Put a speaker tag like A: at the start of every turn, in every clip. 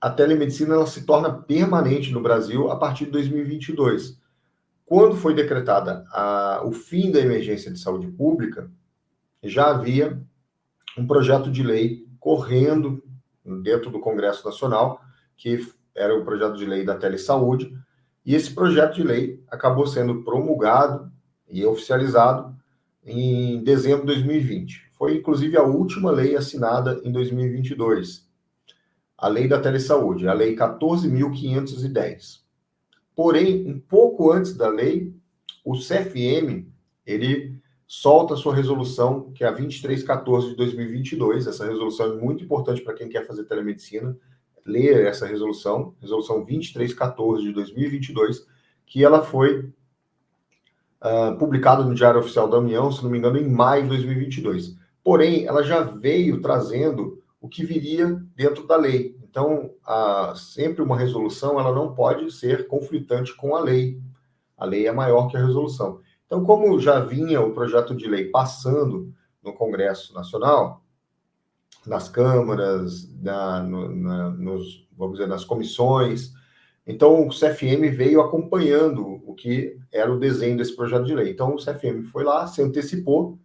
A: a telemedicina ela se torna permanente no Brasil a partir de 2022. Quando foi decretada o fim da emergência de saúde pública, já havia um projeto de lei correndo dentro do Congresso Nacional, que era o projeto de lei da telesaúde, e esse projeto de lei acabou sendo promulgado e oficializado em dezembro de 2020. Foi, inclusive, a última lei assinada em 2022, a lei da telesaúde, a lei 14.510. Porém, um pouco antes da lei, o CFM, ele solta a sua resolução, que é a 2314 de 2022. Essa resolução é muito importante para quem quer fazer telemedicina. Ler essa resolução 2314 de 2022, que ela foi publicada no Diário Oficial da União, se não me engano, em maio de 2022. Porém, ela já veio trazendo o que viria dentro da lei. Então, sempre uma resolução, ela não pode ser conflitante com a lei. A lei é maior que a resolução. Então, como já vinha o projeto de lei passando no Congresso Nacional, nas câmaras, vamos dizer, nas comissões, então o CFM veio acompanhando o que era o desenho desse projeto de lei. Então, o CFM foi lá, se antecipou,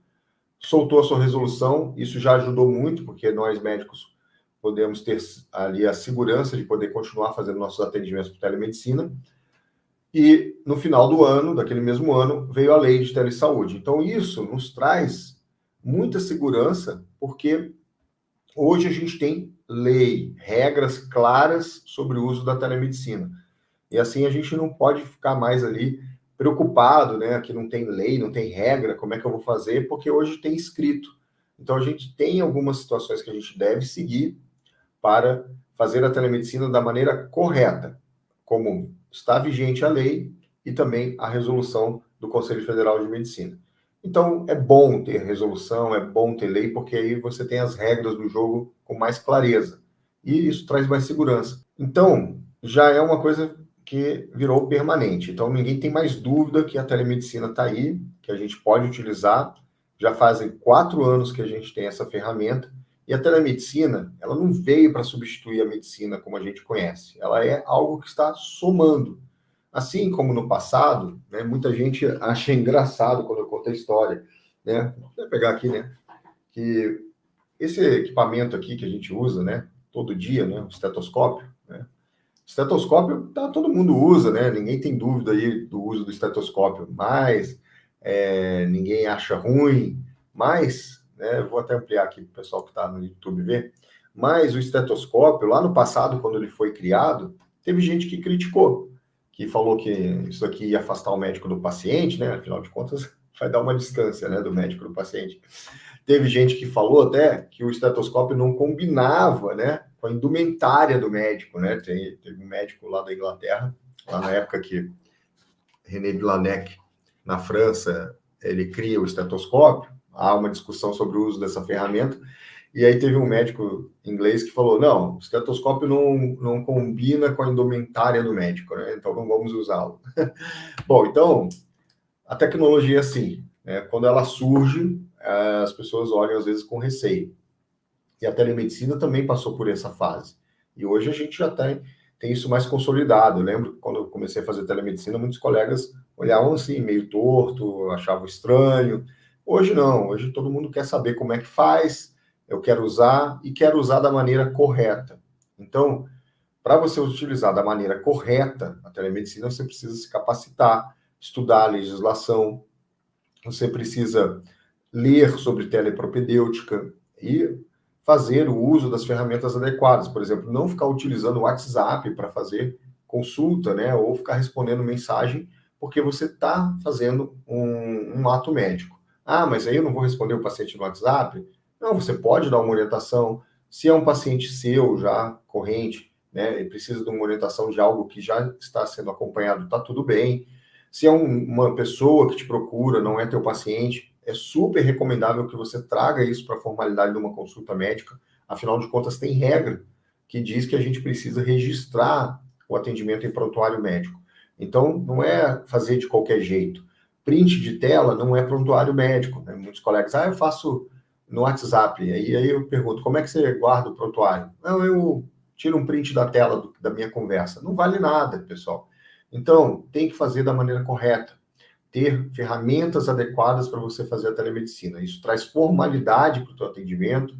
A: soltou a sua resolução, isso já ajudou muito, porque nós médicos podemos ter ali a segurança de poder continuar fazendo nossos atendimentos por telemedicina. E no final do ano, daquele mesmo ano, veio a lei de telesaúde. Então, isso nos traz muita segurança, porque hoje a gente tem lei, regras claras sobre o uso da telemedicina. E assim a gente não pode ficar mais ali preocupado, né? Que não tem lei, não tem regra, como é que eu vou fazer? Porque hoje tem escrito. Então, a gente tem algumas situações que a gente deve seguir para fazer a telemedicina da maneira correta, como está vigente a lei e também a resolução do Conselho Federal de Medicina. Então, é bom ter resolução, é bom ter lei, porque aí você tem as regras do jogo com mais clareza. E isso traz mais segurança. Então, já é uma coisa que virou permanente. Então, ninguém tem mais dúvida que a telemedicina está aí, que a gente pode utilizar. Já fazem 4 anos que a gente tem essa ferramenta. E a telemedicina, ela não veio para substituir a medicina como a gente conhece. Ela é algo que está somando. Assim como no passado, né, muita gente acha engraçado quando eu conto a história, né? Vou pegar aqui, né? Que esse equipamento aqui que a gente usa, né? Todo dia, né? O estetoscópio, né? Estetoscópio, todo mundo usa, né? Ninguém tem dúvida aí do uso do estetoscópio, mas ninguém acha ruim, mas, né, eu vou até ampliar aqui para o pessoal que está no YouTube ver, mas o estetoscópio, lá no passado, quando ele foi criado, teve gente que criticou, que falou que isso aqui ia afastar o médico do paciente, né? Afinal de contas, vai dar uma distância, né, do médico do paciente. Teve gente que falou até que o estetoscópio não combinava, né, com a indumentária do médico, né? Teve um médico lá da Inglaterra, lá na época que René Blanec, na França, ele cria o estetoscópio, há uma discussão sobre o uso dessa ferramenta, e aí teve um médico inglês que falou, não, o estetoscópio não combina com a indumentária do médico, né? Então não vamos usá-lo. Bom, então, a tecnologia é assim, né? Quando ela surge, as pessoas olham às vezes com receio. E a telemedicina também passou por essa fase. E hoje a gente já tem isso mais consolidado. Eu lembro que quando eu comecei a fazer telemedicina, muitos colegas olhavam assim, meio torto, achavam estranho. Hoje não, hoje todo mundo quer saber como é que faz, eu quero usar e quero usar da maneira correta. Então, para você utilizar da maneira correta a telemedicina, você precisa se capacitar, estudar a legislação, você precisa ler sobre telepropedêutica e fazer o uso das ferramentas adequadas. Por exemplo, não ficar utilizando o WhatsApp para fazer consulta, né? Ou ficar respondendo mensagem porque você está fazendo um ato médico. Ah, mas aí eu não vou responder o paciente no WhatsApp? Não, você pode dar uma orientação. Se é um paciente seu já corrente, né? E precisa de uma orientação de algo que já está sendo acompanhado, está tudo bem. Se é uma pessoa que te procura, não é teu paciente, é super recomendável que você traga isso para a formalidade de uma consulta médica. Afinal de contas, tem regra que diz que a gente precisa registrar o atendimento em prontuário médico. Então, não é fazer de qualquer jeito. Print de tela não é prontuário médico, né? Muitos colegas, eu faço no WhatsApp. Aí eu pergunto, como é que você guarda o prontuário? Não, eu tira um print da tela da minha conversa. Não vale nada, pessoal. Então, tem que fazer da maneira correta. Ter ferramentas adequadas para você fazer a telemedicina. Isso traz formalidade para o teu atendimento.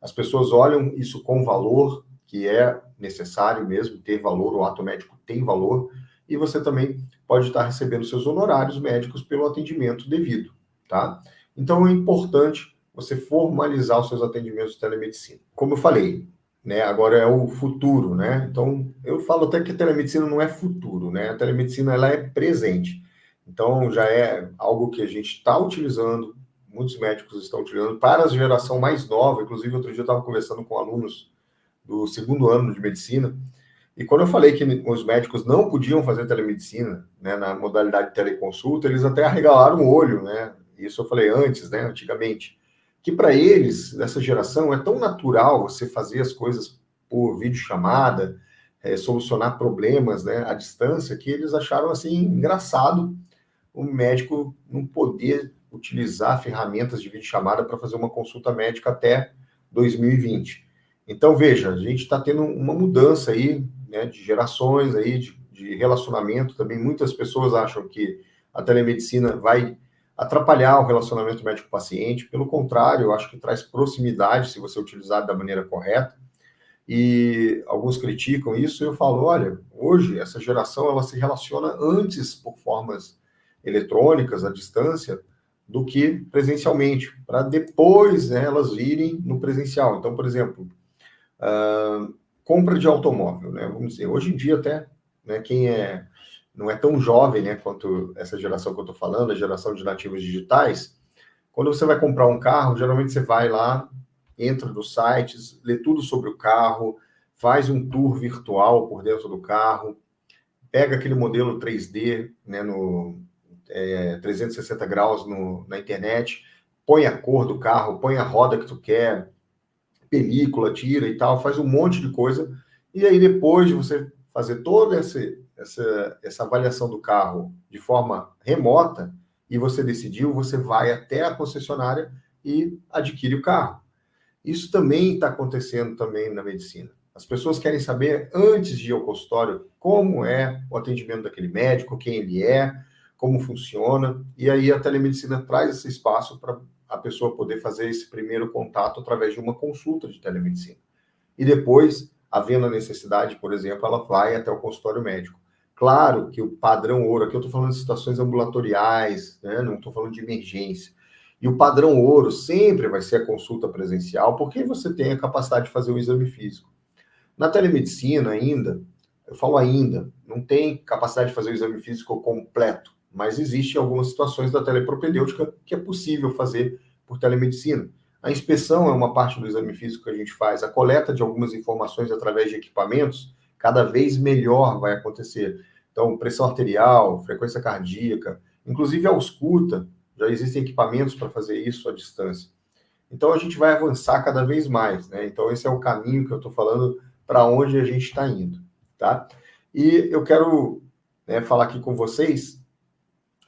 A: As pessoas olham isso com valor, que é necessário mesmo ter valor, o ato médico tem valor, e você também pode estar recebendo seus honorários médicos pelo atendimento devido, tá? Então, é importante você formalizar os seus atendimentos de telemedicina. Como eu falei, né, agora é o futuro, né? Então, eu falo até que a telemedicina não é futuro, né? A telemedicina, ela é presente. Então, já é algo que a gente está utilizando, muitos médicos estão utilizando para a geração mais nova. Inclusive, outro dia eu estava conversando com alunos do segundo ano de medicina, e quando eu falei que os médicos não podiam fazer telemedicina, né, na modalidade de teleconsulta, eles até arregalaram o olho, né? Isso eu falei antes, né, antigamente, que para eles, dessa geração, é tão natural você fazer as coisas por videochamada, solucionar problemas, né, à distância, que eles acharam, assim, engraçado o médico não poder utilizar ferramentas de videochamada para fazer uma consulta médica até 2020. Então, veja, a gente está tendo uma mudança aí, né, de gerações aí, de relacionamento também. Muitas pessoas acham que a telemedicina vai atrapalhar o relacionamento médico-paciente. Pelo contrário, eu acho que traz proximidade se você utilizar da maneira correta. E alguns criticam isso, e eu falo, olha, hoje essa geração ela se relaciona antes por formas eletrônicas, à distância, do que presencialmente, para depois, né, elas virem no presencial. Então, por exemplo, compra de automóvel, né, vamos dizer, hoje em dia até, né, quem não é tão jovem, né, quanto essa geração que eu estou falando, a geração de nativos digitais, quando você vai comprar um carro, geralmente você vai lá, entra nos sites, lê tudo sobre o carro, faz um tour virtual por dentro do carro, pega aquele modelo 3D, né, no 360 graus na internet, põe a cor do carro, põe a roda que tu quer, película, tira e tal, faz um monte de coisa, e aí depois de você fazer toda essa avaliação do carro de forma remota, e você decidiu, você vai até a concessionária e adquire o carro. Isso também está acontecendo também na medicina. As pessoas querem saber, antes de ir ao consultório, como é o atendimento daquele médico, quem ele é, como funciona, e aí a telemedicina traz esse espaço para a pessoa poder fazer esse primeiro contato através de uma consulta de telemedicina. E depois, havendo a necessidade, por exemplo, ela vai até o consultório médico. Claro que o padrão ouro, aqui eu estou falando de situações ambulatoriais, né? Não estou falando de emergência. E o padrão ouro sempre vai ser a consulta presencial, porque você tem a capacidade de fazer o exame físico. Na telemedicina ainda, eu falo ainda, não tem capacidade de fazer o exame físico completo, mas existem algumas situações da telepropedêutica que é possível fazer por telemedicina. A inspeção é uma parte do exame físico que a gente faz, a coleta de algumas informações através de equipamentos, cada vez melhor vai acontecer. Então, pressão arterial, frequência cardíaca, inclusive a ausculta, já existem equipamentos para fazer isso à distância. Então, a gente vai avançar cada vez mais, né? Então, esse é o caminho que eu estou falando para onde a gente está indo, tá? E eu quero, né, falar aqui com vocês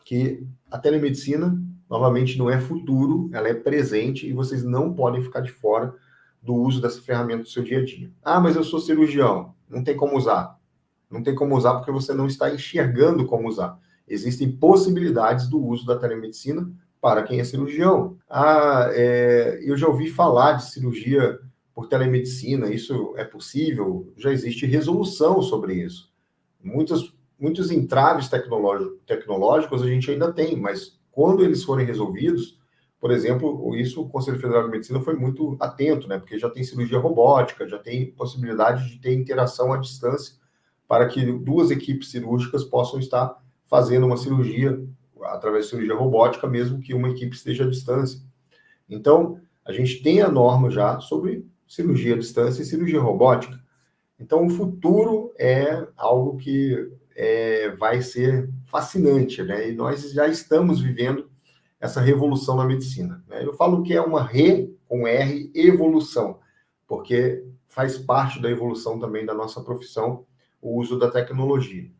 A: que a telemedicina, novamente, não é futuro, ela é presente e vocês não podem ficar de fora do uso dessa ferramenta no seu dia a dia. Ah, mas eu sou cirurgião, não tem como usar. Não tem como usar porque você não está enxergando como usar. Existem possibilidades do uso da telemedicina para quem é cirurgião. Eu já ouvi falar de cirurgia por telemedicina, isso é possível? Já existe resolução sobre isso. Muitos entraves tecnológicos a gente ainda tem, mas quando eles forem resolvidos, por exemplo, isso o Conselho Federal de Medicina foi muito atento, né? Porque já tem cirurgia robótica, já tem possibilidade de ter interação à distância para que duas equipes cirúrgicas possam estar fazendo uma cirurgia através de cirurgia robótica, mesmo que uma equipe esteja à distância. Então, a gente tem a norma já sobre cirurgia à distância e cirurgia robótica. Então, o futuro é algo que vai ser fascinante, né? E nós já estamos vivendo essa revolução na medicina, né? Eu falo que é uma com R, evolução, porque faz parte da evolução também da nossa profissão o uso da tecnologia.